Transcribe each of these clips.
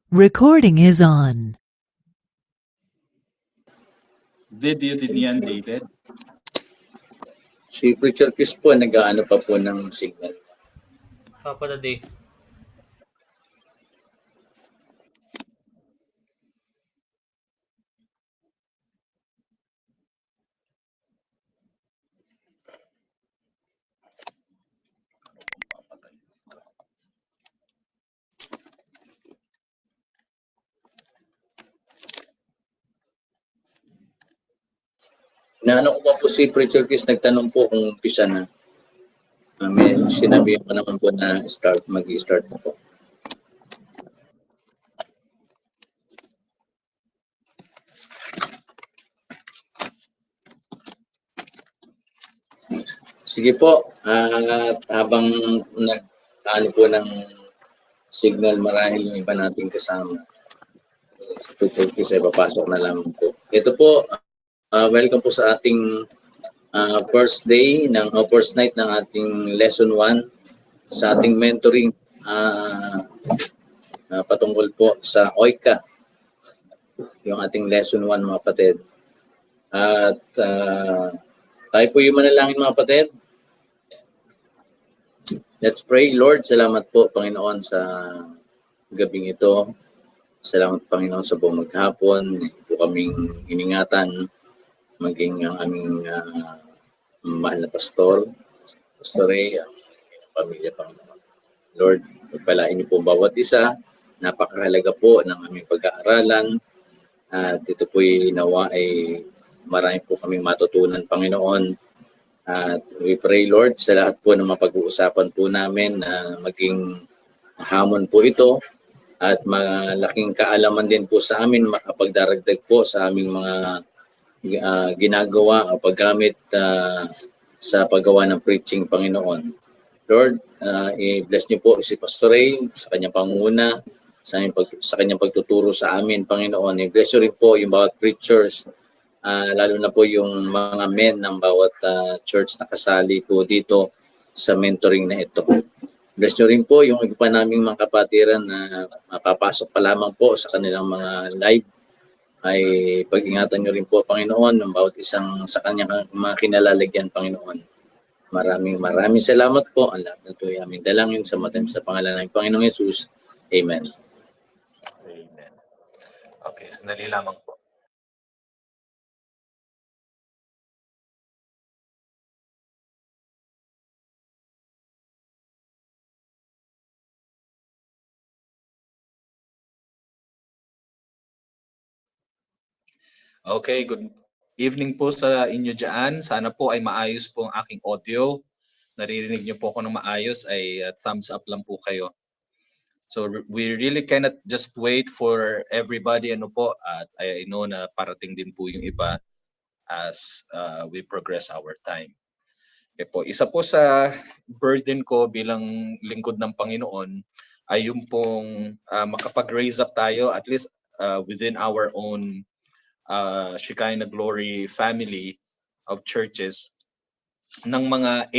Recording is on. Video din yan, David. Si Preacher Chris po, nag-aano pa po ng signal. Kapatid. Inaano ko pa po si Preacher Chris, nagtanong po kung umpisa na. May sinabi ko naman po na mag-i-start na po. Sige po, habang nag-ano po ng signal, marahil yung iba nating kasama. Si Preacher Chris ay papasok na lang po. Ito po, welcome po sa ating first night ng ating lesson 1 sa ating mentoring patungkol po sa OICA, yung ating lesson 1 mga kapatid. At tayo po yung manalangin mga kapatid. Let's pray. Lord, salamat po Panginoon sa gabing ito. Salamat Panginoon sa buong maghapon. Po kaming iningatan, maging ang aming mahal na pastor, Pastor Ray, ang pamilya Panginoon. Lord, pagpalain niyo po bawat isa. Napakahalaga po ng aming pag-aaralan. At ito po'y nawa ay marami po kaming matutunan Panginoon. At we pray Lord sa lahat po ng mapag-uusapan po namin na maging hamon po ito at malaking kaalaman din po sa amin, makapagdaragdag po sa aming mga ginagawa o paggamit sa paggawa ng preaching Panginoon. Lord, i-bless niyo po si Pastor Ray sa kanyang pangunguna, sa kanyang pagtuturo sa amin Panginoon. I-bless niyo rin po yung bawat preachers, lalo na po yung mga men ng bawat church na kasali po dito sa mentoring na ito. Bless nyo rin po yung iba pa naming mga kapatiran na mapapasok pa lamang po sa kanilang mga live. Ay pag-ingatan nyo rin po Panginoon ng bawat isang sa kanyang mga kinalalagyan Panginoon. Maraming salamat po. Ang lahat na ito ay aming dalangin sa pangalan ng Panginoong Yesus. Amen. Amen. Okay, sandali lamang po. Okay, good evening po sa inyo dyan. Sana po ay maayos po ang aking audio. Naririnig niyo po ako ng maayos, ay thumbs up lang po kayo. So we really cannot just wait for everybody at I know na parating din po yung iba as we progress our time. Okay po, isa po sa burden ko bilang lingkod ng Panginoon ay yung pong makapag-raise up tayo at least within our own Shekinah Glory family of churches ng mga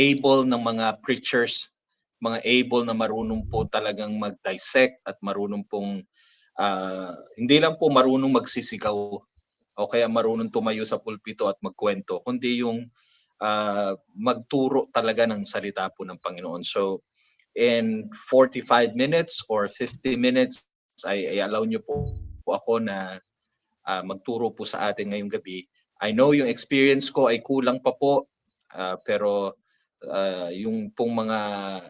mga preachers, mga able na marunong po talagang mag-dissect at marunong pong hindi lang po marunong magsisigaw o kaya marunong tumayo sa pulpito at magkwento, kundi yung magturo talaga ng salita po ng Panginoon. So in 45 minutes or 50 minutes, ay allow nyo po ako na magturo po sa atin ngayong gabi. I know yung experience ko ay kulang pa po, pero yung pong mga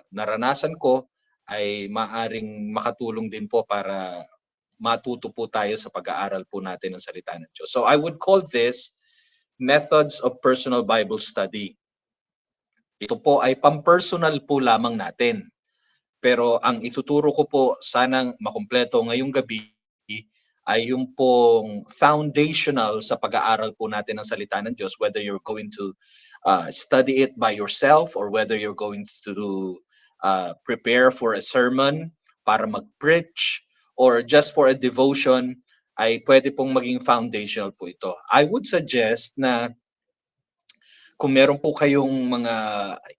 naranasan ko ay maaring makatulong din po para matuto po tayo sa pag-aaral po natin ng salita ng Diyos. So I would call this Methods of Personal Bible Study. Ito po ay pampersonal po lamang natin. Pero ang ituturo ko po sanang makumpleto ngayong gabi ay yung pong foundational sa pag-aaral po natin ng salita ng Diyos, whether you're going to study it by yourself or whether you're going to prepare for a sermon para mag-preach or just for a devotion, ay pwede pong maging foundational po ito. I would suggest na kung meron po kayong mga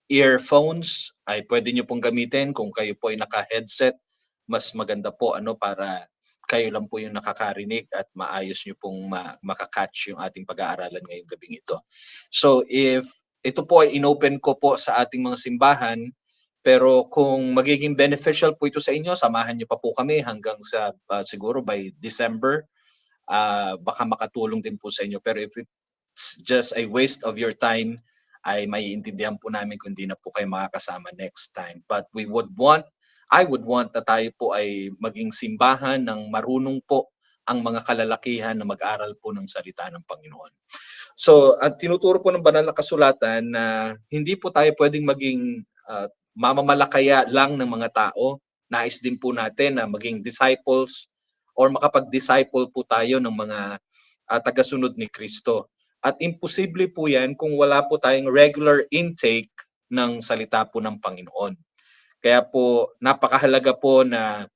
earphones, ay pwede nyo pong gamitin. Kung kayo po ay naka-headset, mas maganda po para kayo lang po yung nakakarinig at maayos nyo pong makakatch yung ating pag-aaralan ngayong gabing ito. So if ito po ay inopen ko po sa ating mga simbahan, pero kung magiging beneficial po ito sa inyo, samahan nyo pa po kami hanggang sa siguro by December, baka makatulong din po sa inyo. Pero if it's just a waste of your time, ay maiintindihan po namin kung hindi na po kayo makakasama next time. But I would want na tayo po ay maging simbahan ng marunong po ang mga kalalakihan na mag-aral po ng salita ng Panginoon. So, at tinuturo po ng banal na kasulatan na hindi po tayo pwedeng maging mamamalakaya lang ng mga tao. Nais din po natin na maging disciples or makapag-disciple po tayo ng mga tagasunod ni Kristo. At imposible po yan kung wala po tayong regular intake ng salita po ng Panginoon. Kaya po napakahalaga po na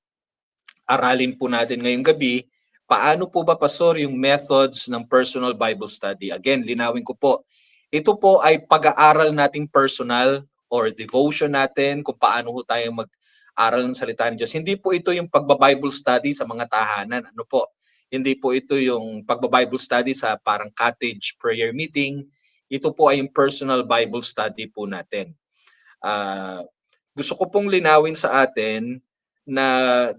aralin po natin ngayong gabi, paano po ba, Pastor, yung methods ng personal Bible study? Again, linawin ko po, ito po ay pag-aaral nating personal or devotion natin kung paano po tayo mag-aral ng salita ng Diyos. Hindi po ito yung pagba-Bible study sa mga tahanan. Ano po? Hindi po ito yung pagba-Bible study sa parang cottage prayer meeting. Ito po ay yung personal Bible study po natin. Gusto ko pong linawin sa atin na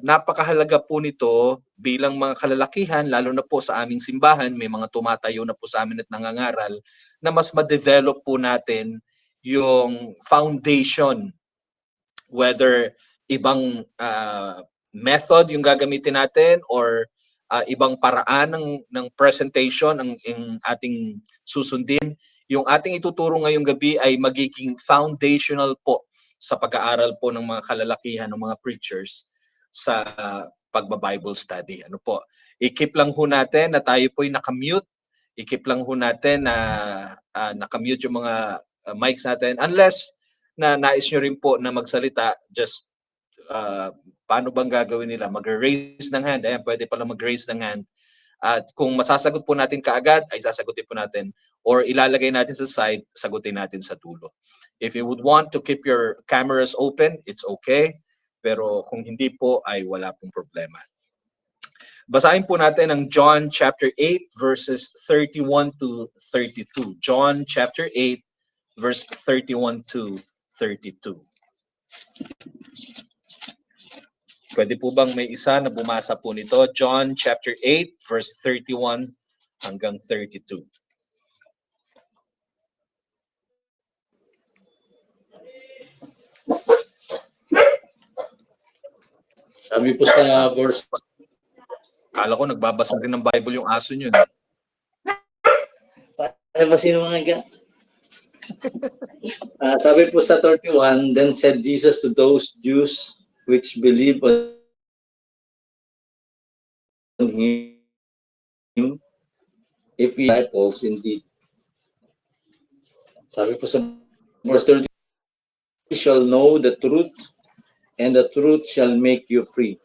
napakahalaga po nito bilang mga kalalakihan, lalo na po sa aming simbahan, may mga tumatayo na po sa amin at nangangaral, na mas ma-develop po natin yung foundation, whether ibang method yung gagamitin natin or ibang paraan ng presentation ang ating susundin. Yung ating ituturo ngayong gabi ay magiging foundational po sa pag-aaral po ng mga kalalakihan, ng mga preachers sa pagba-Bible study. Ano po? I-keep lang ho natin na tayo po ay nakamute. I-keep lang ho natin na nakamute yung mga mics natin. Unless na nais nyo rin po na magsalita, just paano bang gagawin nila? Mag-raise ng hand. Ayan, pwede pala mag-raise ng hand. At kung masasagot po natin kaagad, ay sasagutin po natin. Or ilalagay natin sa side, sagutin natin sa dulo. If you would want to keep your cameras open, it's okay. Pero kung hindi po, ay wala pong problema. Basahin po natin ang John chapter 8 verses 31 to 32. John chapter 8 verse 31 to 32. Pwede po bang may isa na bumasa po nito? John chapter 8 verse 31 hanggang 32. Sabi po sa verse, Kala ko nagbabasa rin ng Bible yung aso nyo. ano ba sino mga ga? Sabi po sa 31, then said Jesus to those Jews which believe on him, if he disciples indeed. Sabi po sa verse 30, you shall know the truth, and the truth shall make you free.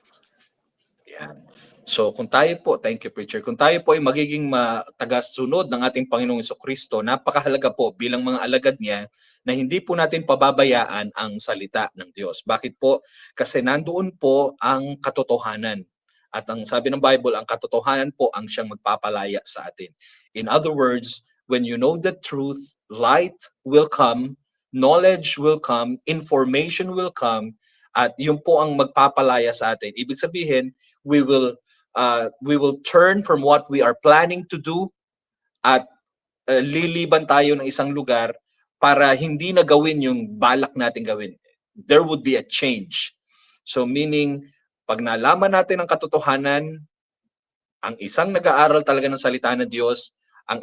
Yan. So kung tayo po, thank you preacher, kung tayo po ay magiging tagasunod ng ating Panginoong Jesucristo, napakahalaga po bilang mga alagad niya na hindi po natin pababayaan ang salita ng Diyos. Bakit po? Kasi nandoon po ang katotohanan. At ang sabi ng Bible, ang katotohanan po ang siyang magpapalaya sa atin. In other words, when you know the truth, light will come, knowledge will come, information will come, at yun po ang magpapalaya sa atin. Ibig sabihin, we will turn from what we are planning to do at liliban tayo ng isang lugar para hindi na gawin yung balak natin gawin. There would be a change. So meaning, pag nalaman natin ang katotohanan, ang isang nag-aaral talaga ng salita ng Diyos, ang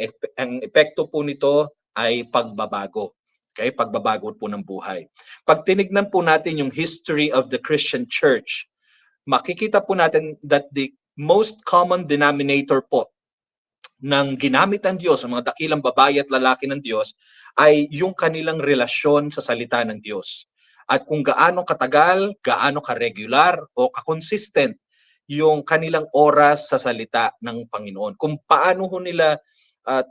epekto po nito ay pagbabago. Okay? Pagbabago po ng buhay. Pag tinignan po natin yung history of the Christian Church, makikita po natin that the most common denominator po ng ginamit ng Diyos, ang mga dakilang babae at lalaki ng Diyos, ay yung kanilang relasyon sa salita ng Diyos. At kung gaano katagal, gaano ka-regular o ka-consistent yung kanilang oras sa salita ng Panginoon. Kung paano ho nila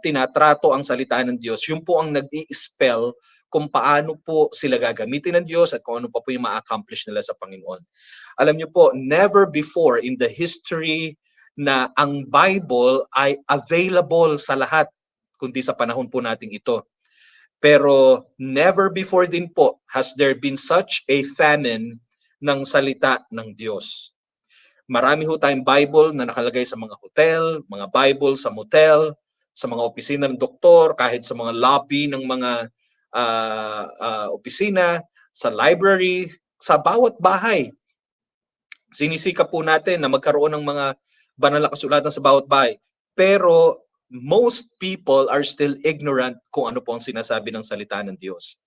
tinatrato ang salita ng Diyos, yun po ang nag-i-spell kung paano po sila gagamitin ng Diyos at kung ano pa po yung ma-accomplish nila sa Panginoon. Alam niyo po, never before in the history na ang Bible ay available sa lahat, kundi sa panahon po nating ito. Pero never before din po has there been such a famine ng salita ng Diyos. Marami ho tayong Bible na nakalagay sa mga hotel, mga Bible sa motel, sa mga opisina ng doktor, kahit sa mga lobby ng mga opisina, sa library, sa bawat bahay. Sinisika po natin na magkaroon ng mga banal na kasulatan sa bawat bahay. Pero most people are still ignorant kung ano po ang sinasabi ng salita ng Diyos.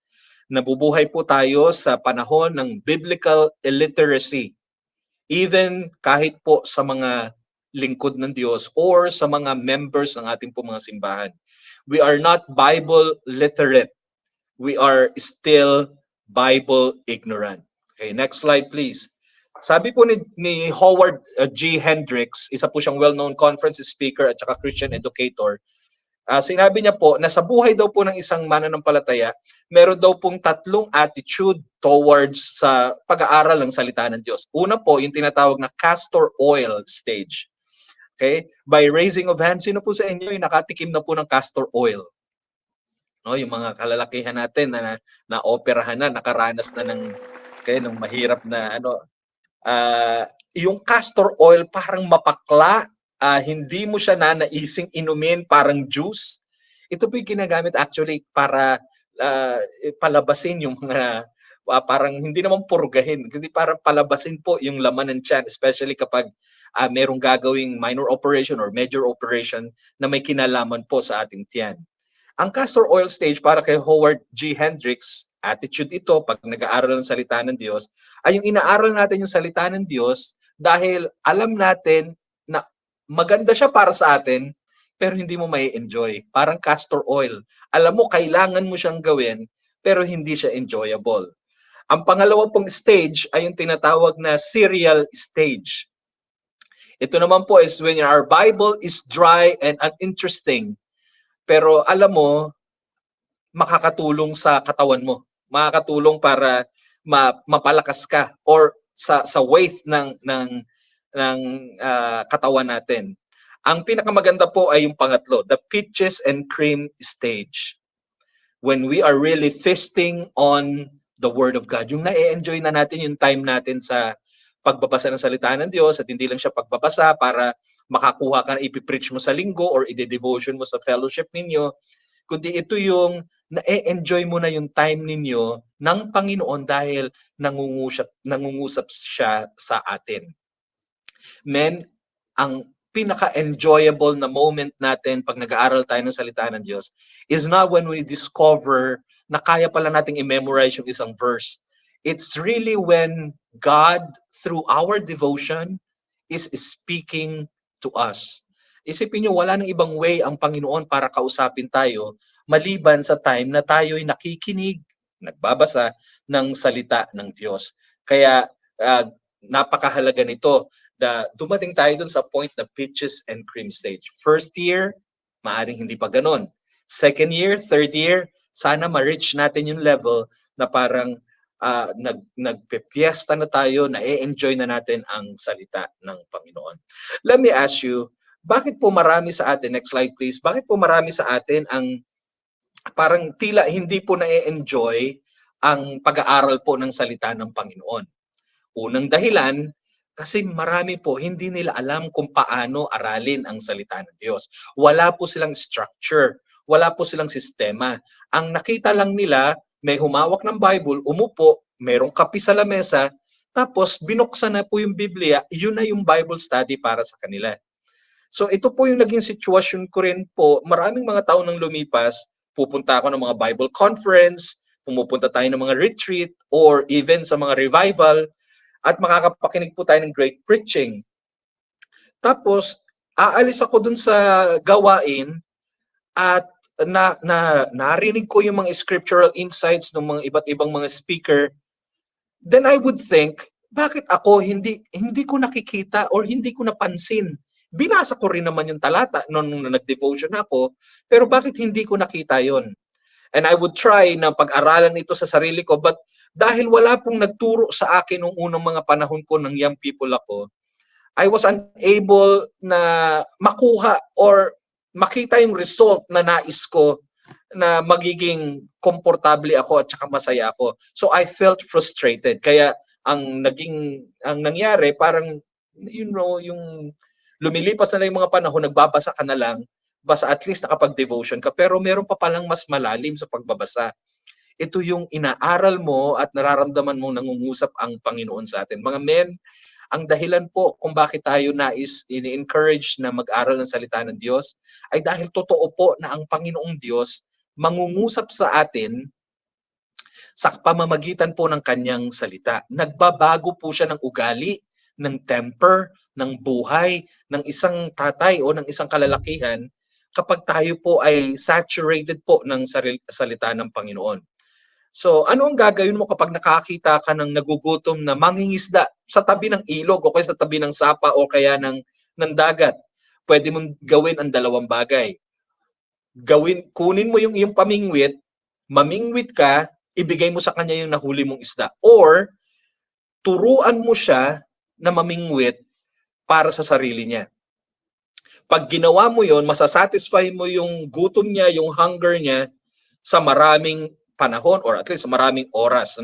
Nabubuhay po tayo sa panahon ng biblical illiteracy. Even kahit po sa mga lingkod ng Diyos or sa mga members ng ating po mga simbahan. We are not Bible literate. We are still Bible ignorant. Okay, next slide please. Sabi po ni Howard G. Hendricks, isa po siyang well-known conference speaker at saka Christian educator, sinabi niya po na sa buhay daw po ng isang mananampalataya, meron daw pong 3 attitude towards sa pag-aaral ng salita ng Diyos. Una po, yung tinatawag na castor oil stage. Okay? By raising of hands, sino po sa inyo yung nakatikim na po ng castor oil? No, yung mga kalalakihan natin na operahan na, nakaranas na ng mahirap na yung castor oil parang mapakla, hindi mo siya nanaising inumin, parang juice. Ito po yung ginagamit actually para palabasin yung mga parang hindi naman purgahin, hindi parang palabasin po yung laman ng tiyan, especially kapag merong gagawing minor operation or major operation na may kinalaman po sa ating tiyan. Ang castor oil stage para kay Howard G. Hendricks, attitude ito pag nag-aaral ng salita ng Diyos, ay yung inaaral natin yung salita ng Diyos dahil alam natin na maganda siya para sa atin, pero hindi mo may enjoy. Parang castor oil. Alam mo, kailangan mo siyang gawin, pero hindi siya enjoyable. Ang pangalawa pong stage ay yung tinatawag na cereal stage. Ito naman po is when our Bible is dry and uninteresting, pero alam mo, makakatulong sa katawan mo. Makakatulong para mapalakas ka or sa weight ng katawan natin. Ang pinakamaganda po ay yung pangatlo, the peaches and cream stage. When we are really feasting on the Word of God. Yung na-enjoy na natin yung time natin sa pagbabasa ng salita ng Diyos at hindi lang siya pagbabasa para makakuha ka na ipipreach mo sa linggo or ide-devotion mo sa fellowship ninyo, kundi ito yung na-enjoy mo na yung time ninyo ng Panginoon dahil nangungusap siya sa atin. Men, ang pinaka-enjoyable na moment natin pag nag-aaral tayo ng salita ng Diyos is not when we discover na kaya pala nating i-memorize yung isang verse. It's really when God, through our devotion, is speaking to us. Isipin nyo, wala nang ibang way ang Panginoon para kausapin tayo maliban sa time na tayo'y nakikinig, nagbabasa ng salita ng Diyos. Kaya napakahalaga nito na dumating tayo dun sa point na peaches and cream stage. First year, maaring hindi pa ganun. Second year, third year, sana ma-reach natin yung level na parang nagpepiesta na tayo, na-enjoy na natin ang salita ng Panginoon. Let me ask you, bakit po marami sa atin, next slide please, bakit po marami sa atin ang parang tila hindi po na-enjoy ang pag-aaral po ng salita ng Panginoon? Unang dahilan, kasi marami po hindi nila alam kung paano aralin ang salita ng Diyos. Wala po silang structure, wala po silang sistema. Ang nakita lang nila, may humawak ng Bible, umupo, merong kape sa lamesa, tapos binuksan na po yung Biblia, yun na yung Bible study para sa kanila. So ito po yung naging sitwasyon ko rin po. Maraming mga taon nang lumipas, pupunta ako ng mga Bible conference, pumupunta tayo ng mga retreat, or even sa mga revival, at makakapakinig po tayo ng great preaching. Tapos, aalis ako dun sa gawain at narinig ko yung mga scriptural insights ng mga iba't ibang mga speaker. Then I would think, bakit ako hindi ko nakikita or hindi ko napansin binasa ko rin naman yung talata nung nag-devotion ako, pero bakit hindi ko nakita yon? And I would try na pag-aralan ito sa sarili ko, but dahil wala pong nagturo sa akin nung unang mga panahon ko ng young people ako, I was unable na makuha or makita yung result na nais ko na magiging komportable ako at saka masaya ako. So I felt frustrated. Kaya ang nangyari parang yung lumilipas na lang yung mga panahon, nagbabasa ka na lang, basta at least nakapag-devotion ka, pero meron pa palang mas malalim sa pagbabasa. Ito yung inaaral mo at nararamdaman mong nangungusap ang Panginoon sa atin. Mga men, ang dahilan po kung bakit tayo ini-encourage na mag-aral ng salita ng Diyos ay dahil totoo po na ang Panginoong Diyos mangungusap sa atin sa pamamagitan po ng kanyang salita. Nagbabago po siya ng ugali, ng temper, ng buhay, ng isang tatay o ng isang kalalakihan kapag tayo po ay saturated po ng salita ng Panginoon. So, ano ang gagawin mo kapag nakakita ka ng nagugutom na mangingisda sa tabi ng ilog o kaya sa tabi ng sapa o kaya ng dagat? Pwede mong gawin ang dalawang bagay. Kunin mo yung iyong pamingwit, mamingwit ka, ibigay mo sa kanya yung nahuli mong isda. Or, turuan mo siya na mamingwit para sa sarili niya. Pag ginawa mo yon, masasatisfy mo yung gutom niya, yung hunger niya sa maraming panahon or at least sa maraming oras.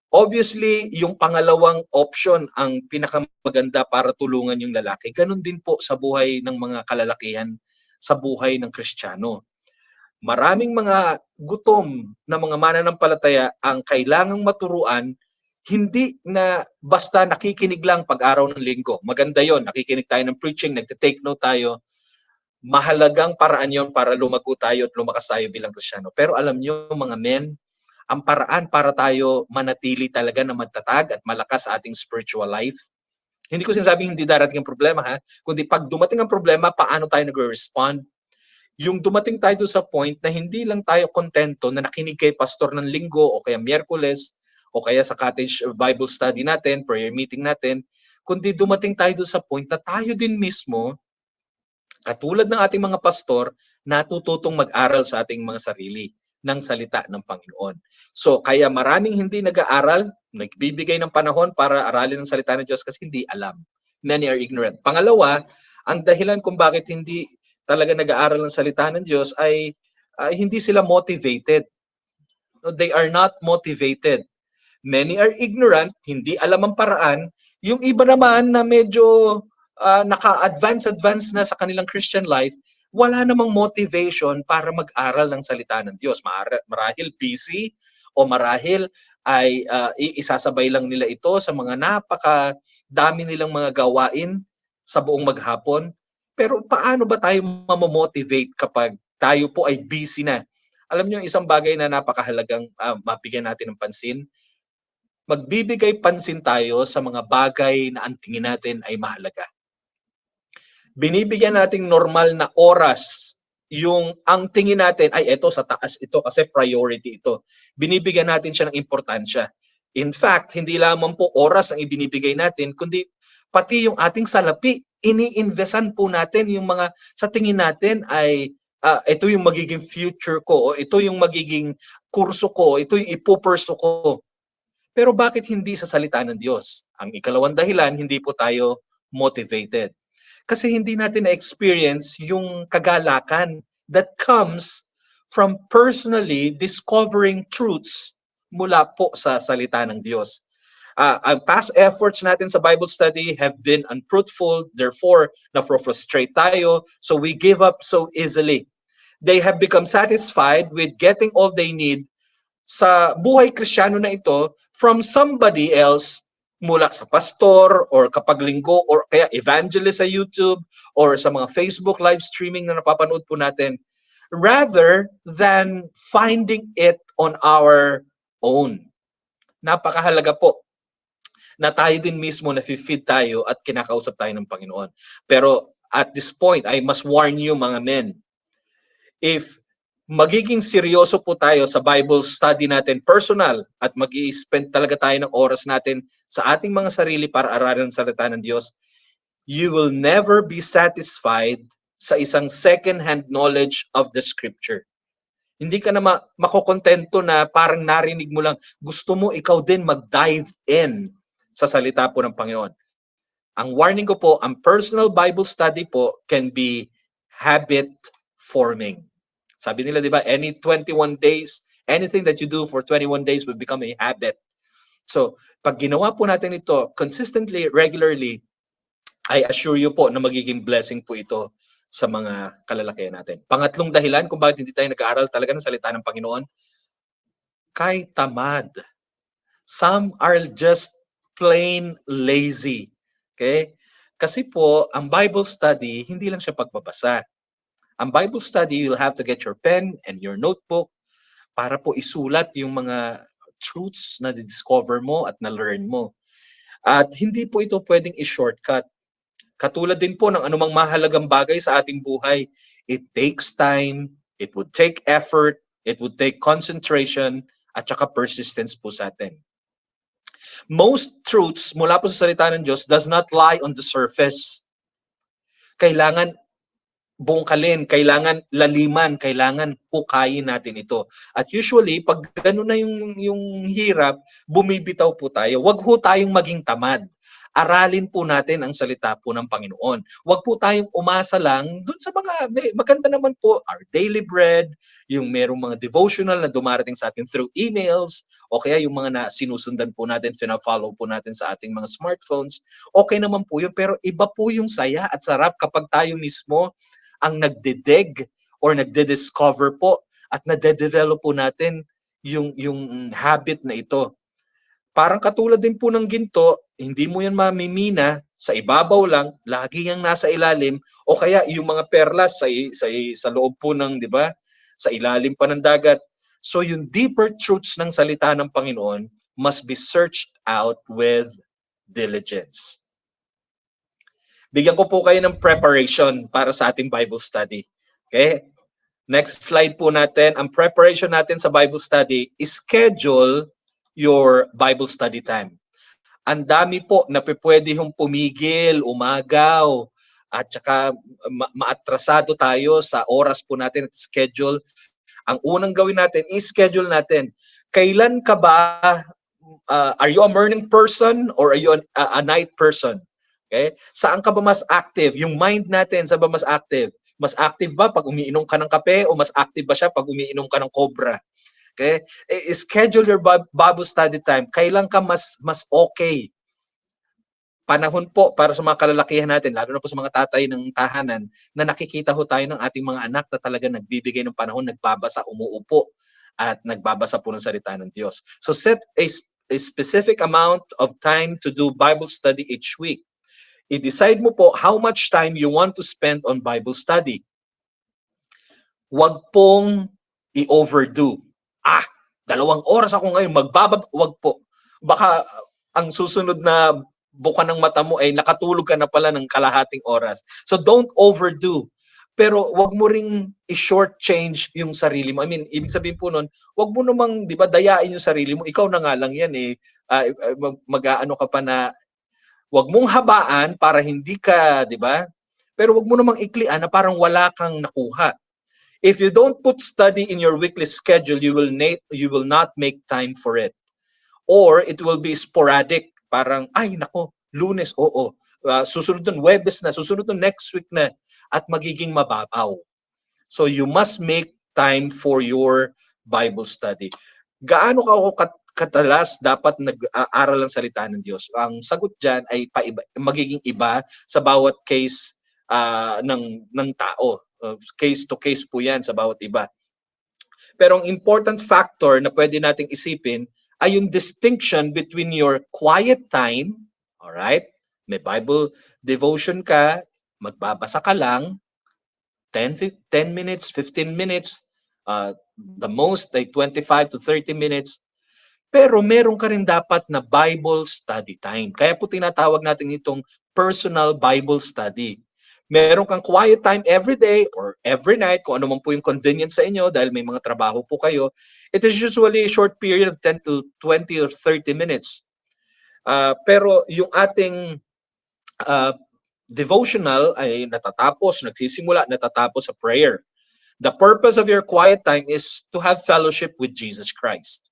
Obviously, yung pangalawang option ang pinakamaganda para tulungan yung lalaki. Ganun din po sa buhay ng mga kalalakihan, sa buhay ng Kristiyano. Maraming mga gutom na mga mananampalataya ang kailangang maturuan, hindi na basta nakikinig lang pag-araw ng linggo. Maganda yon, nakikinig tayo ng preaching, nagte-take note tayo. Mahalagang paraan yon para lumago tayo at lumakas tayo bilang Kristiyano. Pero alam nyo mga men, ang paraan para tayo manatili talaga na magtatag at malakas sa ating spiritual life, hindi ko sinasabing hindi darating ang problema kundi pag dumating ang problema, paano tayo nag-respond? Yung dumating tayo sa point na hindi lang tayo kontento na nakinig kay pastor ng linggo o kaya Miyerkules o kaya sa cottage Bible study natin, prayer meeting natin, kundi dumating tayo sa point na tayo din mismo, katulad ng ating mga pastor, natututong mag-aral sa ating mga sarili ng salita ng Panginoon. So, kaya maraming hindi nag-aaral, nagbibigay ng panahon para aralin ng salita ng Diyos kasi hindi alam. Many are ignorant. Pangalawa, ang dahilan kung bakit hindi talaga nag-aaral ng salita ng Diyos ay hindi sila motivated. No, they are not motivated. Many are ignorant, hindi alam ang paraan. Yung iba naman na medyo naka-advance na sa kanilang Christian life, wala namang motivation para mag-aral ng salita ng Diyos. Marahil busy o marahil ay isasabay lang nila ito sa mga napakadami nilang mga gawain sa buong maghapon. Pero paano ba tayo mamomotivate kapag tayo po ay busy na? Alam niyo, isang bagay na napakahalagang mabigyan natin ng pansin, magbibigay pansin tayo sa mga bagay na ang tingin natin ay mahalaga. Binibigyan nating normal na oras yung ang tingin natin ay ito sa taas ito kasi priority ito. Binibigyan natin siya ng importansya. In fact, hindi lamang po oras ang ibinibigay natin, kundi pati yung ating salapi, ini-investan po natin yung mga sa tingin natin ay ito yung magiging future ko o ito yung magiging kurso ko, ito yung ipupurso ko. Pero bakit hindi sa salita ng Diyos? Ang ikalawang dahilan, hindi po tayo motivated. Kasi hindi natin na-experience yung kagalakan that comes from personally discovering truths mula po sa salita ng Diyos. Ang past efforts natin sa Bible study have been unfruitful, therefore, na-frustrate tayo, so we give up so easily. They have become satisfied with getting all they need sa buhay Kristiyano na ito from somebody else mula sa pastor or kapag linggo or kaya evangelist sa YouTube or sa mga Facebook live streaming na napapanood po natin rather than finding it on our own. Napakahalaga po na tayo din mismo na-feed tayo at kinakausap tayo ng Panginoon. Pero at this point, I must warn you mga men, if magiging seryoso po tayo sa Bible study natin personal at mag-i-spend talaga tayo ng oras natin sa ating mga sarili para aralin ang salita ng Diyos, you will never be satisfied sa isang second-hand knowledge of the scripture. Hindi ka na makokontento na parang narinig mo lang. Gusto mo ikaw din mag-dive in sa salita po ng Panginoon. Ang warning ko po, ang personal Bible study po can be habit forming. Sabi nila, di ba, any 21 days, anything that you do for 21 days will become a habit. So, pag ginawa po natin ito consistently, regularly, I assure you po na magiging blessing po ito sa mga kalalakihan natin. Pangatlong dahilan kung bakit hindi tayo nag-aaral talaga ng salita ng Panginoon, kay tamad. Some are just plain lazy. Okay? Kasi po, ang Bible study, hindi lang siya pagbabasa. Ang Bible study, you'll have to get your pen and your notebook para po isulat yung mga truths na discover mo at na-learn mo. At hindi po ito pwedeng i-shortcut. Katulad din po ng anumang mahalagang bagay sa ating buhay, it takes time, it would take effort, it would take concentration, at saka persistence po sa atin. Most truths mula po sa salita ng Diyos does not lie on the surface. Kailangan bungkalin, kailangan laliman, kailangan hukayin natin ito. At usually, pag gano'n na yung hirap, bumibitaw po tayo. Huwag ho tayong maging tamad. Aralin po natin ang salita po ng Panginoon. Huwag po tayong umasa lang dun sa mga, maganda naman po, our daily bread, yung merong mga devotional na dumarating sa atin through emails, o kaya yung mga na sinusundan po natin, fina-follow po natin sa ating mga smartphones. Okay naman po yun, pero iba po yung saya at sarap kapag tayo mismo ang nagdedeg or nagde-discover po at nade-develop po natin yung habit na ito. Parang katulad din po ng ginto, hindi mo yan mamimina, sa ibabaw lang, lagi yang nasa ilalim, o kaya yung mga perlas sa loob po ng, di ba, sa ilalim pa ng dagat. So yung deeper truths ng salita ng Panginoon must be searched out with diligence. Bigyan ko po kayo ng preparation para sa ating Bible study. Okay? Next slide po natin. Ang preparation natin sa Bible study is schedule your Bible study time. Ang dami po na pwede hong pumigil, umagaw, at saka maatrasado tayo sa oras po natin at schedule. Ang unang gawin natin, i-schedule natin. Kailan ka ba, are you a morning person or are you a night person? Okay? Saan ka ba mas active? Yung mind natin, saan ba mas active? Mas active ba pag umiinom ka ng kape o mas active ba siya pag umiinom ka ng Cobra? Okay? Schedule your Bible study time. Kailan ka mas okay? Panahon po para sa mga kalalakihan natin, lalo na po sa mga tatay ng tahanan, na nakikita ho tayo ng ating mga anak na talaga nagbibigay ng panahon, nagbabasa, umuupo, at nagbabasa po ng salita ng Diyos. So set a specific amount of time to do Bible study each week. I-decide mo po how much time you want to spend on Bible study. Huwag pong i-overdo. 2 oras ako ngayon, wag po. Baka ang susunod na buka ng mata mo ay nakatulog ka na pala ng kalahating oras. So don't overdo. Pero wag mo ring i-short change yung sarili mo. I mean, ibig sabihin po nun, wag mo namang, di ba, dayain yung sarili mo. Ikaw na nga lang yan eh. Mag-aano ka pa na, wag mong habaan para hindi ka, di ba? Pero wag mo namang iklian na parang wala kang nakuha. If you don't put study in your weekly schedule, you will not make time for it. Or it will be sporadic. Parang, ay nako, Lunes, oo. Susunod nun, Webes na, susunod nun, next week na. At magiging mababaw. So you must make time for your Bible study. Gaano ka katalas dapat nag-aaral ang salita ng Diyos? Ang sagot dyan ay magiging iba sa bawat case ng tao. Case to case po yan sa bawat iba. Pero ang important factor na pwede nating isipin ay yung distinction between your quiet time, alright? May Bible devotion ka, magbabasa ka lang, 10 minutes, 15 minutes, the most ay 25 to 30 minutes. Pero meron ka rin dapat na Bible study time. Kaya po tinatawag natin itong personal Bible study. Meron kang quiet time every day or every night, kung ano man po yung convenience sa inyo dahil may mga trabaho po kayo. It is usually a short period of 10 to 20 or 30 minutes. Pero yung ating devotional ay nagsisimula, natatapos sa prayer. The purpose of your quiet time is to have fellowship with Jesus Christ.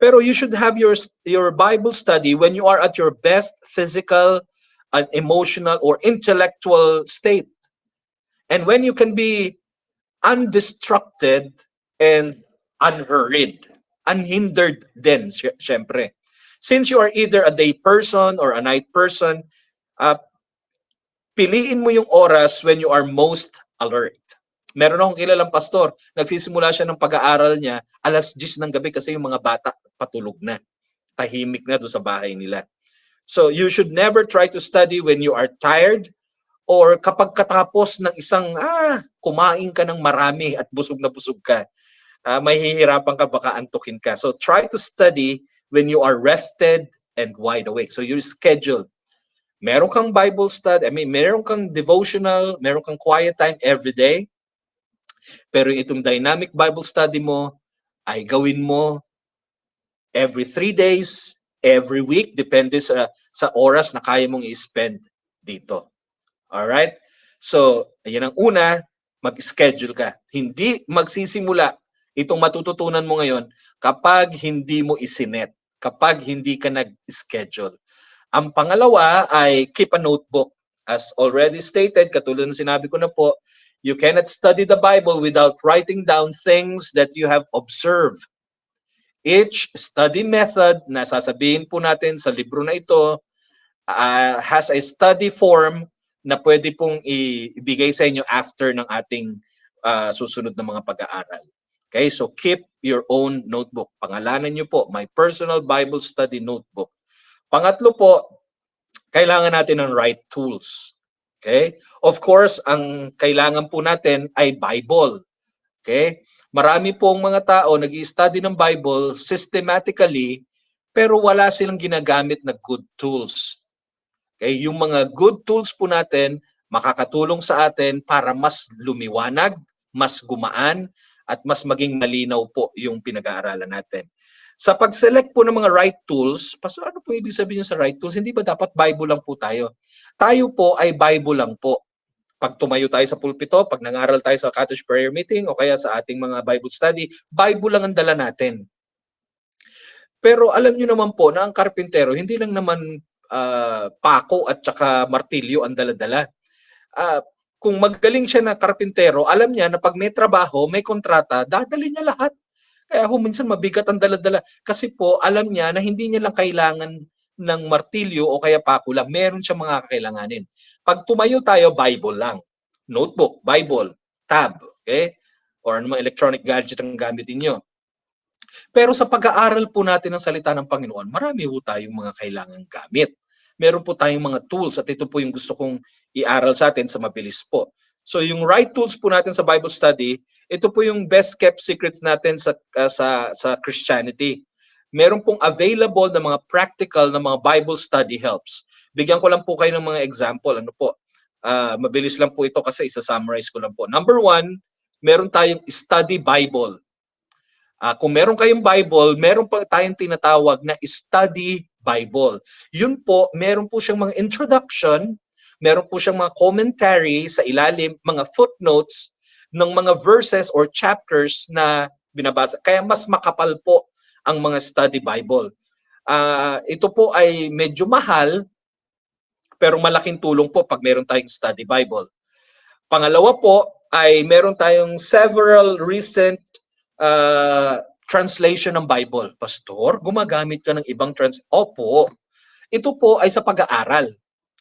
Pero you should have your Bible study when you are at your best physical and emotional or intellectual state. And when you can be undistracted and unhurried, unhindered din, syempre. Since you are either a day person or a night person, piliin mo yung oras when you are most alert. Meron akong kilalang pastor, nagsisimula siya ng pag-aaral niya, 10:00 ng gabi kasi yung mga bata patulog na. Tahimik na doon sa bahay nila. So you should never try to study when you are tired or kapag katapos ng isang, kumain ka ng marami at busog na busog ka. Mahihirapan ka, baka antukin ka. So try to study when you are rested and wide awake. So your schedule. Meron kang Bible study, meron kang devotional, meron kang quiet time every day. Pero itong dynamic Bible study mo ay gawin mo every 3 days, every week, depende sa oras na kaya mong i-spend dito. Alright? So, yan ang una, mag-schedule ka. Hindi magsisimula itong matututunan mo ngayon kapag hindi mo isinet, kapag hindi ka nag-schedule. Ang pangalawa ay keep a notebook. As already stated, katulad ng sinabi ko na po, you cannot study the Bible without writing down things that you have observed. Each study method na sasabihin po natin sa libro na ito has a study form na pwede pong ibigay sa inyo after ng ating susunod na mga pag-aaral. Okay, so keep your own notebook. Pangalanan nyo po, my personal Bible study notebook. Pangatlo po, kailangan natin ng right tools. Okay? Of course, ang kailangan po natin ay Bible. Okay? Marami pong mga tao nag-i-study ng Bible systematically pero wala silang ginagamit na good tools. Okay? Yung mga good tools po natin makakatulong sa atin para mas lumiwanag, mas gumaan, at mas maging malinaw po yung pinag-aaralan natin. Sa pag-select po ng mga right tools, Pastor, ano po ibig sabihin sa right tools? Hindi ba dapat Bible lang po tayo? Tayo po ay Bible lang po. Pag tumayo tayo sa pulpito, pag nangaral tayo sa cottage prayer meeting o kaya sa ating mga Bible study, Bible lang ang dala natin. Pero alam nyo naman po na ang karpintero, hindi lang naman pako at saka martilyo ang dala-dala. Kung magaling siya na karpintero, alam niya na pag may trabaho, may kontrata, dadali niya lahat. Kaya minsan mabigat ang dala-dala. Kasi po, alam niya na hindi niya lang kailangan ng martilyo o kaya pako lang. Meron siya mga kakailanganin. Pag tumayo tayo, Bible lang. Notebook, Bible, tab, okay? Or anumang electronic gadget ang gamitin nyo. Pero sa pag-aaral po natin ng salita ng Panginoon, marami po tayong mga kailangang gamit. Meron po tayong mga tools at ito po yung gusto kong i-aral sa atin sa mabilis po. So yung right tools po natin sa Bible study, ito po yung best kept secrets natin sa Christianity. Meron pong available na mga practical na mga Bible study helps. Bigyan ko lang po kayo ng mga example. Ano po? Mabilis lang po ito kasi isa-summarize ko lang po. Number 1, meron tayong study Bible. Kung meron kayong Bible, meron pa tayong tinatawag na study Bible. Yun po, meron po siyang mga introduction, meron po siyang mga commentary sa ilalim, mga footnotes ng mga verses or chapters na binabasa. Kaya mas makapal po ang mga study Bible. Ito po ay medyo mahal, pero malaking tulong po pag meron tayong study Bible. Pangalawa po ay meron tayong several recent translation ng Bible. Pastor, gumagamit ka ng ibang Opo, ito po ay sa pag-aaral.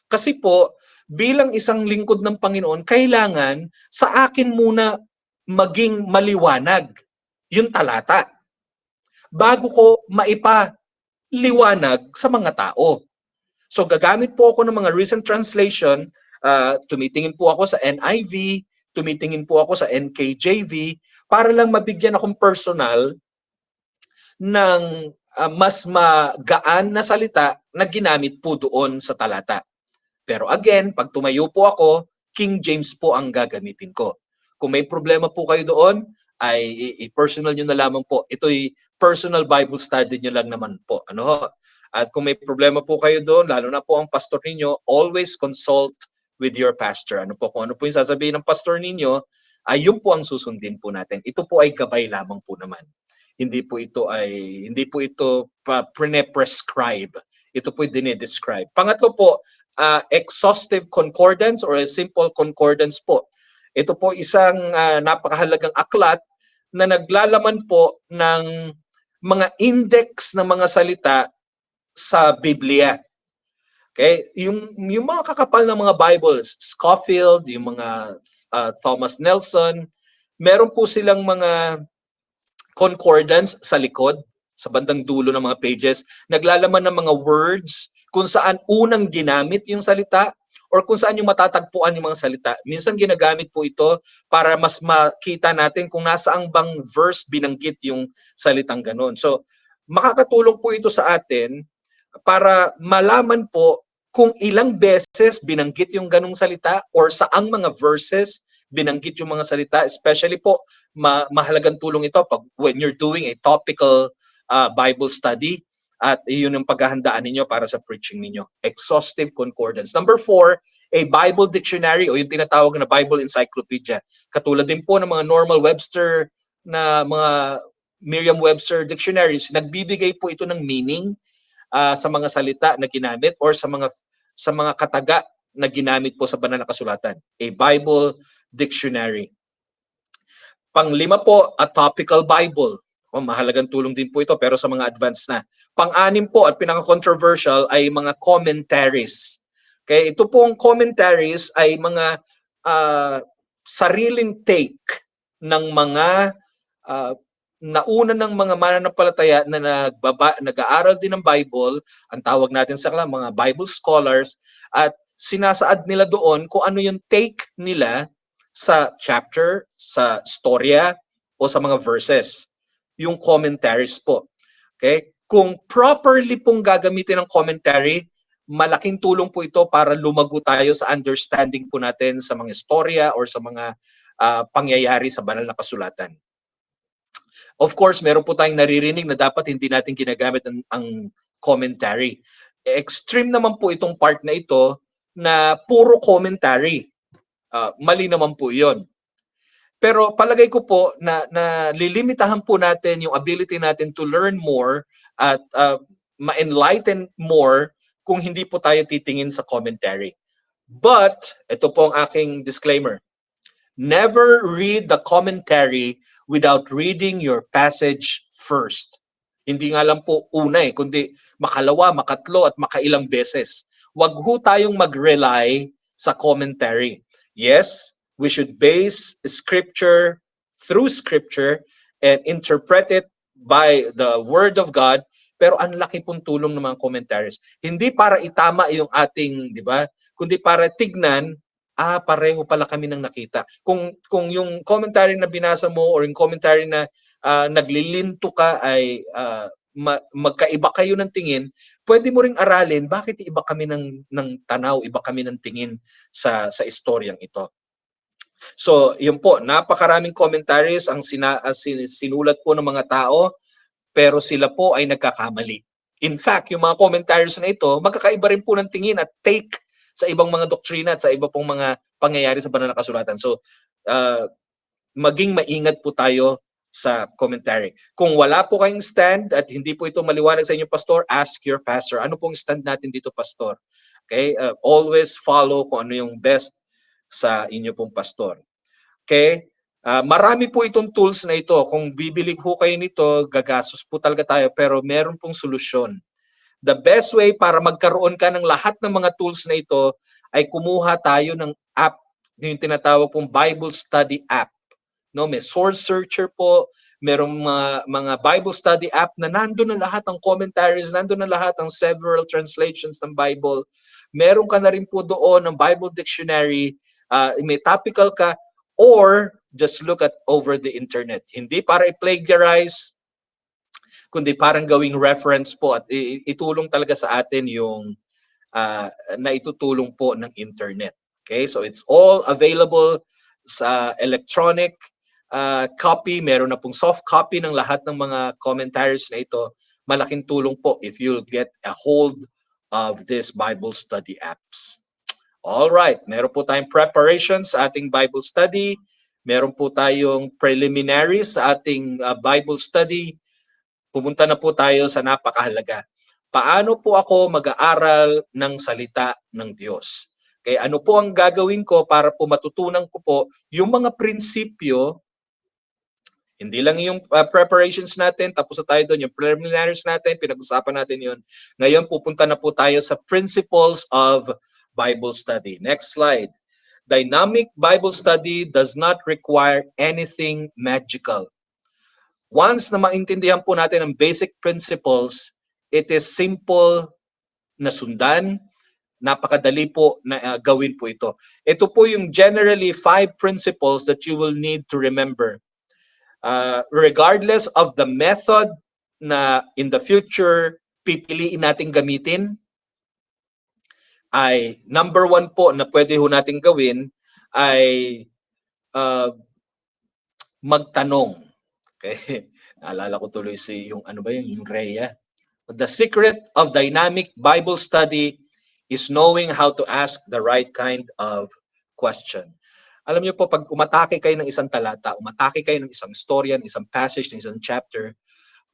Kasi po, bilang isang lingkod ng Panginoon, kailangan sa akin muna maging maliwanag yung talata bago ko maipaliwanag sa mga tao. So gagamit po ako ng mga recent translation, tumitingin po ako sa NIV, tumitingin po ako sa NKJV para lang mabigyan akong personal ng mas magaan na salita na ginamit po doon sa talata. Pero again, pag tumayo po ako, King James po ang gagamitin ko. Kung may problema po kayo doon, ay i-personal nyo na lamang po. Ito'y personal Bible study nyo lang naman po. At kung may problema po kayo doon, lalo na po ang pastor ninyo, always consult with your pastor. Ano po, kung ano po yung sasabihin ng pastor ninyo, yun po ang susundin po natin. Ito po ay gabay lamang po naman. Hindi po ito pre-prescribe. Ito po ay dinidescribe. Pangatlo po, exhaustive concordance or a simple concordance po. Ito po isang napakahalagang aklat na naglalaman po ng mga index ng mga salita sa Biblia. Okay? Yung mga kakapal ng mga Bibles, Scofield, yung mga Thomas Nelson, meron po silang mga concordance sa likod, sa bandang dulo ng mga pages, naglalaman ng mga words kung saan unang ginamit yung salita or kung saan yung matatagpuan yung mga salita. Minsan ginagamit po ito para mas makita natin kung nasaang bang verse binanggit yung salitang ganun. So, makakatulong po ito sa atin para malaman po kung ilang beses binanggit yung ganung salita or saang mga verses binanggit yung mga salita. Especially po, mahalagang tulong ito pag when you're doing a topical Bible study at yun ang paghahandaan ninyo para sa preaching ninyo. Exhaustive concordance. Number 4, a Bible dictionary o yung tinatawag na Bible encyclopedia. Katulad din po ng mga normal Webster na mga Merriam-Webster dictionaries, nagbibigay po ito ng meaning sa mga salita na ginamit or sa mga kataga na ginamit po sa banal na kasulatan. A Bible dictionary. Panglima po, a topical Bible. Mahalagang tulong din po ito pero sa mga advanced na. Pang-anim po at pinaka-controversial ay mga commentaries. Okay, ito pong commentaries ay mga sariling take ng mga nauna ng mga mananampalataya na nag-aaral din ng Bible, ang tawag natin sa kanila mga Bible scholars, at sinasaad nila doon kung ano yung take nila sa chapter, sa storya, o sa mga verses. Yung commentaries po. Okay? Kung properly pong gagamitin ng commentary, malaking tulong po ito para lumago tayo sa understanding po natin sa mga istorya or sa mga pangyayari sa banal na kasulatan. Of course, meron po tayong naririnig na dapat hindi natin ginagamit ang commentary. Extreme naman po itong part na ito na puro commentary. Mali naman po yun. Pero palagay ko po na lilimitahan po natin yung ability natin to learn more at ma-enlighten more kung hindi po tayo titingin sa commentary. But, ito po ang aking disclaimer. Never read the commentary without reading your passage first. Hindi nga lang po una kundi makalawa, makatlo at makailang beses. Huwag ho tayong mag-rely sa commentary. Yes, we should base scripture through scripture and interpret it by the word of God, pero ang laki pong tulong ng mga commentaries. Hindi para itama yung ating, di ba? Kundi para tignan, pareho pala kami ng nakita. Kung yung commentary na binasa mo or yung commentary na naglilinto ka ay magkaiba kayo ng tingin, pwede mo ring aralin bakit iba kami ng tanaw, iba kami ng tingin sa istoryang ito. So, yun po, napakaraming commentaries ang sinulat po ng mga tao, pero sila po ay nagkakamali. In fact, yung mga commentaries na ito, magkakaiba rin po ng tingin at take sa ibang mga doktrina at sa iba pong mga pangyayari sa banal na kasulatan. So, maging maingat po tayo sa commentary. Kung wala po kayong stand at hindi po ito maliwanag sa inyong pastor, ask your pastor. Ano pong stand natin dito, pastor? Okay? Always follow kung ano yung best sa inyo pong pastor. Okay? Marami po itong tools na ito. Kung bibili po kayo nito, gagastos po talaga tayo, pero meron pong solusyon. The best way para magkaroon ka ng lahat ng mga tools na ito ay kumuha tayo ng app, yung tinatawag pong Bible Study app. No, may source searcher po, merong mga Bible study app na nandoon na lahat ng commentaries, nandoon na lahat ng several translations ng Bible. Meron ka na rin po doon ng Bible dictionary, may topical ka, or just look at over the internet. Hindi para i-plagiarize, kundi parang gawing reference po at itulong talaga sa atin yung na itutulong po ng internet. Okay, so it's all available sa electronic copy. Meron na pong soft copy ng lahat ng mga commentaries na ito. Malaking tulong po if you'll get a hold of this Bible study apps. All right, meron po tayong preparations sa ating Bible study. Meron po tayong preliminaries sa ating Bible study. Pumunta na po tayo sa napakahalaga. Paano po ako mag-aaral ng salita ng Diyos? Kaya ano po ang gagawin ko para po matutunan ko po yung mga prinsipyo, hindi lang yung preparations natin, tapos na tayo doon, yung preliminaries natin, pinag-usapan natin yun. Ngayon pupunta na po tayo sa principles of Bible study. Next slide. Dynamic Bible study does not require anything magical. Once na maintindihan po natin ang basic principles, it is simple na sundan, napakadali po na gawin po ito. Ito po yung generally 5 principles that you will need to remember. Regardless of the method na in the future pipiliin natin gamitin, ay number 1 po na pwede ho natin gawin ay magtanong. Okay? Naalala ko tuloy yung ano ba yung Rhea. The secret of dynamic Bible study is knowing how to ask the right kind of question. Alam niyo po, pag umatake kayo ng isang talata, umatake kayo ng isang storya, ng isang passage, ng isang chapter,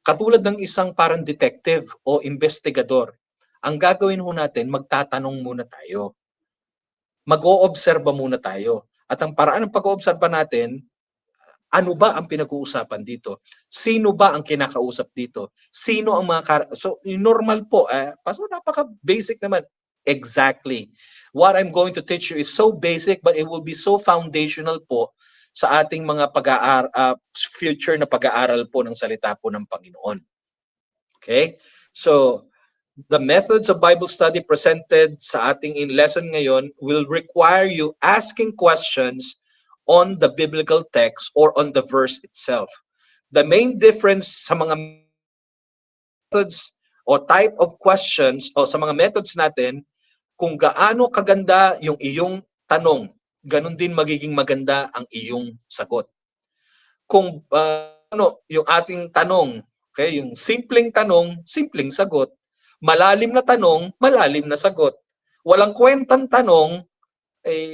katulad ng isang parang detective o investigador, ang gagawin ho natin, magtatanong muna tayo. Mag-oobserba muna tayo. At ang paraan ng pag-oobserba natin, ano ba ang pinag-uusapan dito? Sino ba ang kinakausap dito? Sino ang mga so normal po, paso napaka-basic naman. Exactly. What I'm going to teach you is so basic but it will be so foundational po sa ating mga future na pag-aaral po ng salita po ng Panginoon. Okay? So, the methods of Bible study presented sa ating in lesson ngayon will require you asking questions on the biblical text or on the verse itself. The main difference sa mga methods o type of questions o sa mga methods natin, kung gaano kaganda yung iyong tanong, ganun din magiging maganda ang iyong sagot. Kung yung ating tanong, okay, yung simpleng tanong, simpleng sagot. Malalim na tanong, malalim na sagot. Walang kwentang tanong,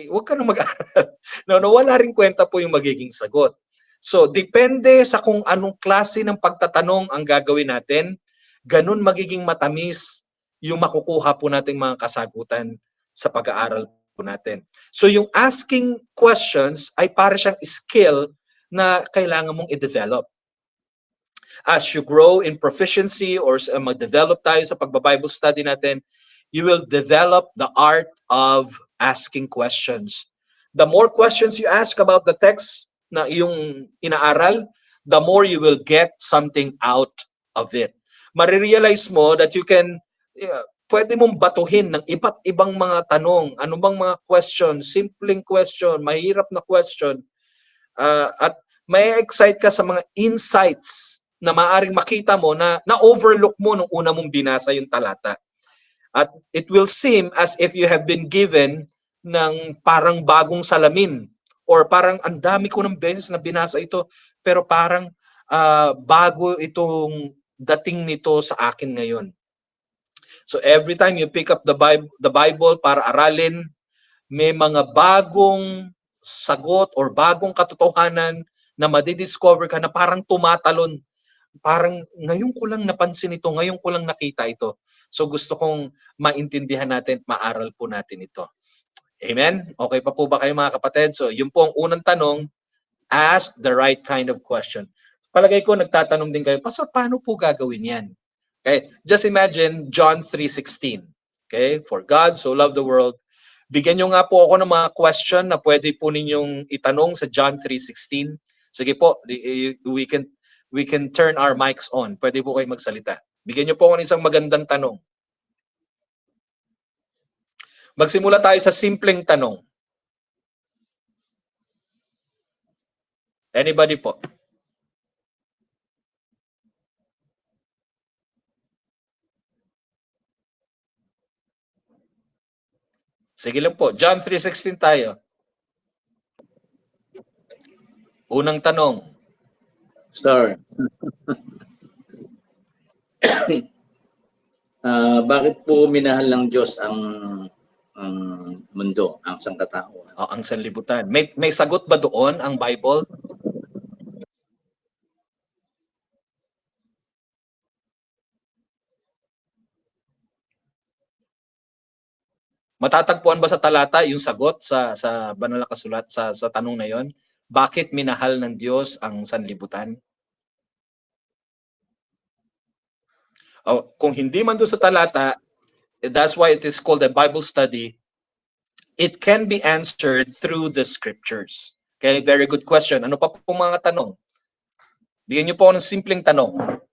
huwag ka na mag-aral. Wala rin kwenta po yung magiging sagot. So, depende sa kung anong klase ng pagtatanong ang gagawin natin, ganun magiging matamis yung makukuha po nating mga kasagutan sa pag-aaral po natin. So, yung asking questions ay para siyang skill na kailangan mong i-develop. As you grow in proficiency or mag-develop tayo sa pagba-Bible study natin, you will develop the art of asking questions. The more questions you ask about the text na iyong inaaral, the more you will get something out of it. Marirealize mo that you can, pwede mong batuhin ng iba't ibang mga tanong, ano bang mga question, simpleng question, mahirap na question, at may excite ka sa mga insights na maaring makita mo na na-overlook mo nung una mong binasa yung talata. At it will seem as if you have been given ng parang bagong salamin or parang ang dami ko ng beses na binasa ito pero parang bago itong dating nito sa akin ngayon. So every time you pick up the Bible para aralin, may mga bagong sagot or bagong katotohanan na madidiscover ka na parang tumatalon. Parang ngayon ko lang napansin ito, ngayon ko lang nakita ito. So gusto kong maintindihan natin, maaral po natin ito. Amen? Okay pa po ba kayo mga kapatid? So yun po ang unang tanong, ask the right kind of question. Palagay ko nagtatanong din kayo, Pastor, paano po gagawin yan? Okay? Just imagine John 3:16. Okay? For God so loved the world. Bigyan nyo nga po ako ng mga question na pwede po ninyong itanong sa John 3:16. Sige po, we can turn our mics on. Pwede po kayo magsalita. Bigyan niyo po ako ng isang magandang tanong. Magsimula tayo sa simpleng tanong. Anybody po? Sige lang po. John 3:16 tayo. Unang tanong. Star. Bakit po minahal ng Diyos ang mundo, ang sangkatauhan. Ang sanlibutan. May sagot ba doon ang Bible? Matatagpuan ba sa talata yung sagot sa banal na kasulat sa tanong na yon? Bakit minahal ng Diyos ang sanlibutan? Kung hindi man doon sa talata, that's why it is called a Bible study. It can be answered through the scriptures. Okay, very good question. Ano pa po mga tanong? Bigyan niyo po ako ng simpleng tanong.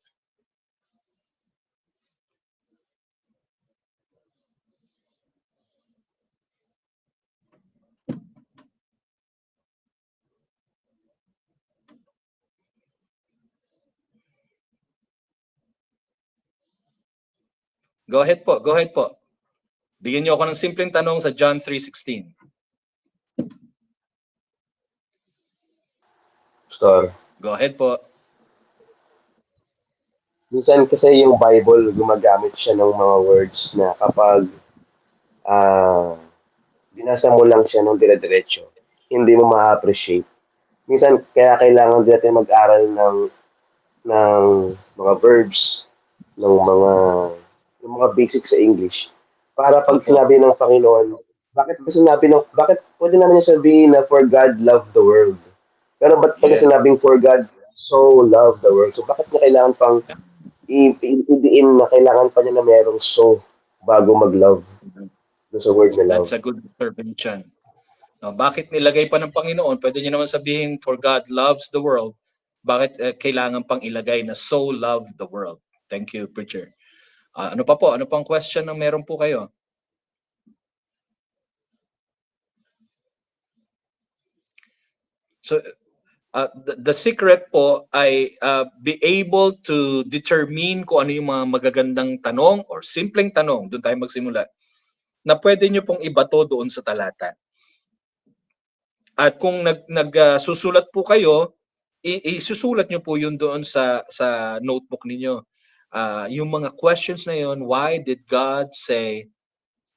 Go ahead po, go ahead po. Bigyan niyo ako ng simpleng tanong sa John 3:16. Pastor, Go ahead po. minsan kasi yung Bible, gumagamit siya ng mga words na kapag binasa mo lang siya ng dire-diretso, hindi mo ma-appreciate. Minsan, kaya kailangan din natin mag-aral ng mga verbs, ng mga basics sa English. Para pag sinabi ng Panginoon, bakit pwede naman niya sabihin na for God loved the world? Pero ba't pag Yeah. sinabing for God so loved the world? So bakit niya kailangan pang i-diin na kailangan pa niya na merong so bago mag-love? Sa word na love. That's a good observation. Bakit nilagay pa ng Panginoon? Pwede niyo naman sabihin, for God loves the world. Bakit kailangan pang ilagay na so love the world? Thank you, preacher. Ano pa po? Ano pang question na meron po kayo? So, the secret po ay be able to determine kung ano yung mga magagandang tanong or simpleng tanong, doon tayo magsimula, na pwede nyo pong ibato doon sa talata. At kung nagsusulat po kayo, isusulat nyo po yun doon sa notebook ninyo. Yung mga questions na yun, why did God say,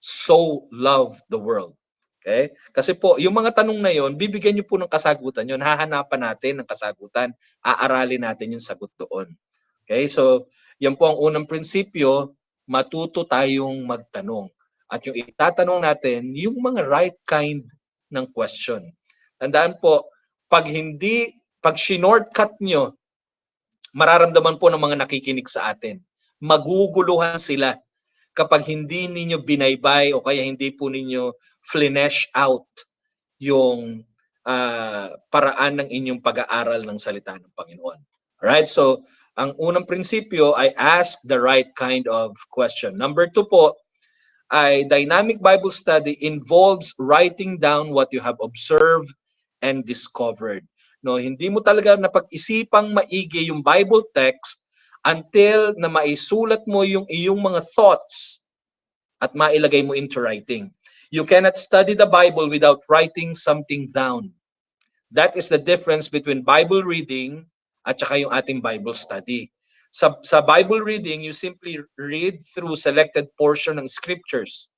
so love the world? Okay? Kasi po, yung mga tanong na yon, bibigyan nyo po ng kasagutan yun. Hahanapan natin ng kasagutan. Aaralin natin yung sagot doon. Okay? So, yan po ang unang prinsipyo, matuto tayong magtanong. At yung itatanong natin, yung mga right kind ng question. Tandaan po, pag shortcut nyo, mararamdaman po ng mga nakikinig sa atin. Maguguluhan sila kapag hindi ninyo binaybay o kaya hindi po ninyo flesh out yung paraan ng inyong pag-aaral ng salita ng Panginoon. Alright, so ang unang prinsipyo ay ask the right kind of question. Number 2 po, ay dynamic Bible study involves writing down what you have observed and discovered. No, hindi mo talaga napag-isipang maigi yung Bible text until na maisulat mo yung iyong mga thoughts at mailagay mo into writing. You cannot study the Bible without writing something down. That is the difference between Bible reading at saka yung ating Bible study. Sa Bible reading, you simply read through selected portion ng scriptures.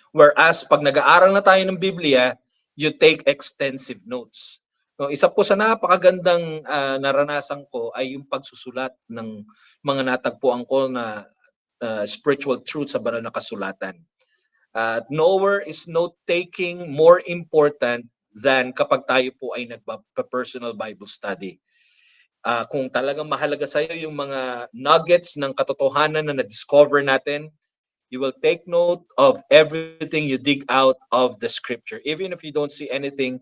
Whereas pag nag-aaral na tayo ng Biblia, you take extensive notes. No, isa po sa napakagandang naranasan ko ay yung pagsusulat ng mga natagpuan ko na spiritual truth sa banal na kasulatan. Nowhere is note-taking more important than kapag tayo po ay nagpa-personal Bible study. Kung talagang mahalaga sa iyo yung mga nuggets ng katotohanan na na-discover natin, you will take note of everything you dig out of the scripture. Even if you don't see anything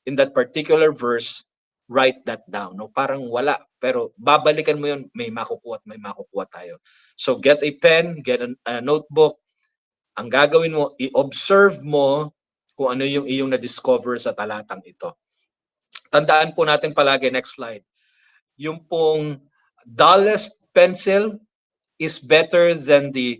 in that particular verse, write that down. No, parang wala, pero babalikan mo yun, may makukuha tayo. So get a pen, get a notebook. Ang gagawin mo, i-observe mo kung ano yung iyong na-discover sa talatang ito. Tandaan po natin palagi, next slide. Yung pong dullest pencil is better than the